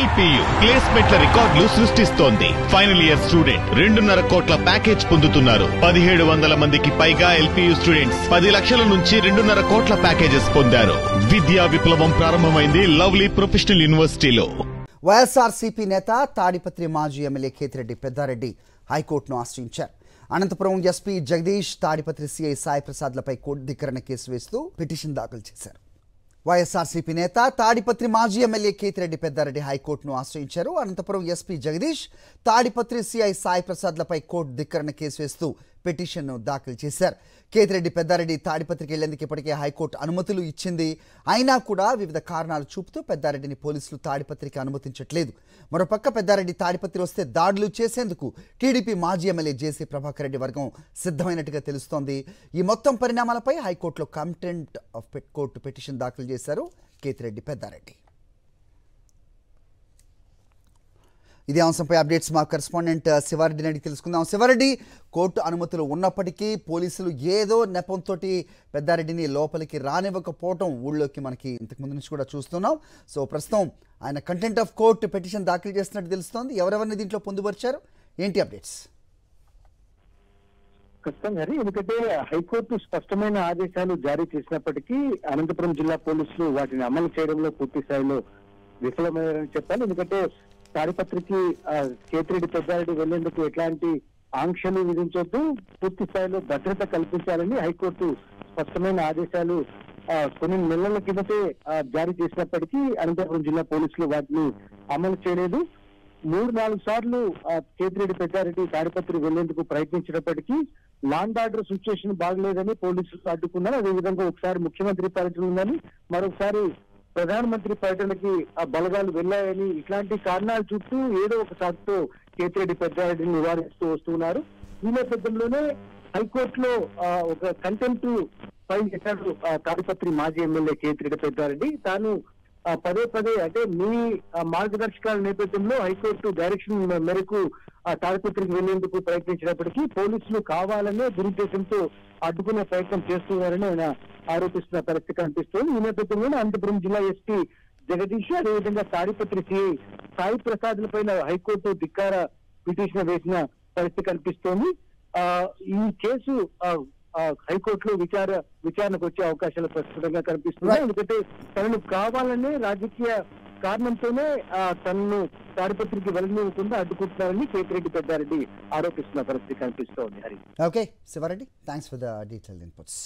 LPU ప్లేస్మెంట్ల రికార్డులు సృష్టిస్తోంది. Final year student 2.5 కోట్ల ప్యాకేజ్ పొందుతున్నారు. 1700 మందికి పైగా LPU స్టూడెంట్స్ 10 లక్షల నుంచి 2.5 కోట్ల ప్యాకేజెస్ పొందారు. విద్యా విప్లవం ప్రారంభమైంది లవ్లీ ప్రొఫెషనల్ యూనివర్సిటీలో. వైఎస్ఆర్సీపీ నేత తాడిపత్రి మాజీ ఎమ్మెల్యే కేతిరెడ్డి పెద్దారెడ్డి హైకోర్టును ఆశ్రయించారు. అనంతపురం ఎస్పీ జగదీష్ తాడిపత్రి సిఐ సాయి ప్రసాద్లపై కోర్టు ధిక్కరణ కేసు వేస్తూ పిటిషన్ దాఖలు చేశారు. వైఎస్ఆర్సీపీ నేత తాడిపత్రి మాజీ ఎమ్మెల్యే కేతిరెడ్డి పెద్దారెడ్డి హైకోర్టును ఆశ్రయించారు. అనంతపురం ఎస్పీ జగదీష్ తాడిపత్రి సిఐ సాయి ప్రసాద్లపై కోర్టు ధిక్కరణ కేసు వేస్తూ పిటిషన్ను దాఖలు చేశారు. కేతిరెడ్డి పెద్దారెడ్డి తాడిపత్రికి వెళ్లేందుకు ఇప్పటికే హైకోర్టు అనుమతులు ఇచ్చింది. అయినా కూడా వివిధ కారణాలు చూపుతూ పెద్దారెడ్డిని పోలీసులు తాడిపత్రికి అనుమతించట్లేదు. మరోపక్క పెద్దారెడ్డి తాడిపత్రి వస్తే దాడులు చేసేందుకు టీడీపీ మాజీ ఎమ్మెల్యే జేసీ ప్రభాకర్ రెడ్డి వర్గం సిద్ధమైనట్టుగా తెలుస్తోంది. ఈ మొత్తం పరిణామాలపై హైకోర్టులో కంటెంప్ట్ ఆఫ్ కోర్టు పిటిషన్ దాఖలు చేశారు కేతిరెడ్డి పెద్దారెడ్డి. ఇదే అంశంపై అప్డేట్స్ మా కరెస్పాండెంట్ శివారెడ్డిని అడిగి తెలుసుకుందాం. శివారెడ్డి, కోర్టు అనుమతులు ఉన్నప్పటికీ పోలీసులు ఏదో నెపంతో పెద్దారెడ్డిని లోపలికి రానివ్వకపోవటం ఊళ్ళోకి మనకి ఇంతకుముందు నుంచి కూడా చూస్తున్నాం. సో ప్రస్తుతం ఆయన కంటెంప్ట్ ఆఫ్ కోర్టు పిటిషన్ దాఖలు చేస్తున్నట్టు తెలుస్తోంది. ఎవరెవరిని దీంట్లో పొందుపరిచారు, ఏంటి అప్డేట్స్? ఖచ్చితంగా ఎందుకంటే హైకోర్టు స్పష్టమైన ఆదేశాలు జారీ చేసినప్పటికీ అనంతపురం జిల్లా పోలీసులు వాటిని అమలు చేయడంలో పూర్తి స్థాయిలో విఫలమయ్యారని చెప్పాలి. ఎందుకంటే తాడిపత్రికి కేతిరెడ్డి పెద్దారెడ్డి వెళ్లేందుకు ఎట్లాంటి ఆంక్షలు విధించొద్దు, పూర్తి స్థాయిలో భద్రత కల్పించాలని హైకోర్టు స్పష్టమైన ఆదేశాలు కొన్ని నెలల కిందటే జారీ చేసినప్పటికీ అనంతపురం జిల్లా పోలీసులు వాటిని అమలు చేయలేదు. 3-4 సార్లు కేతిరెడ్డి పెద్దారెడ్డి తాడిపత్రి వెళ్లేందుకు ప్రయత్నించినప్పటికీ లాండ్ ఆర్డర్ సిచ్యువేషన్ బాగలేదని పోలీసులు అడ్డుకున్నారు. అదేవిధంగా ఒకసారి ముఖ్యమంత్రి పర్యటన ఉందని, మరొకసారి ప్రధానమంత్రి పర్యటనకి ఆ బలగాలు వెళ్లాయని, ఇట్లాంటి కారణాలు చుట్టూ ఏదో ఒక సాకుతో కేతిరెడ్డి పెద్దారెడ్డిని నివారిస్తూ వస్తున్నారు. ఈ నేపథ్యంలోనే హైకోర్టులో ఒక కంటెంప్ట్ ఫైల్ చేశాడు తాడిపత్రి మాజీ ఎమ్మెల్యే కేతిరెడ్డి పెద్దారెడ్డి. తాను పదే పదే అంటే మీ మార్గదర్శకాల నేపథ్యంలో హైకోర్టు డైరెక్షన్ మేరకు తాడిపత్రికి వెళ్లేందుకు ప్రయత్నించినప్పటికీ పోలీసులు కావాలనే దురుద్దేశంతో అడ్డుకునే ప్రయత్నం చేస్తున్నారని ఆయన ఆరోపిస్తున్న పరిస్థితి కనిపిస్తోంది. ఈ నేపథ్యంలోనే అనంతపురం జిల్లా ఎస్పీ జగదీష్, అదేవిధంగా తాడిపత్రి సిఐ సాయి ప్రసాద్ల పైన హైకోర్టు ధిక్కార పిటిషన్ వేసిన పరిస్థితి కనిపిస్తోంది. ఈ కేసు హైకోర్టులో విచారణకు వచ్చే అవకాశాలు ప్రస్తుతంగా కనిపిస్తున్నాయి. ఎందుకంటే తనను కావాలనే రాజకీయ కారణంతోనే తనను తాడిపత్రికి వెళ్ళనివ్వకుండా అడ్డుకుంటున్నారని కేతిరెడ్డి పెద్దారెడ్డి ఆరోపిస్తున్న పరిస్థితి కనిపిస్తోంది. Hari. Okay Sivareddy, thanks for the detailed inputs.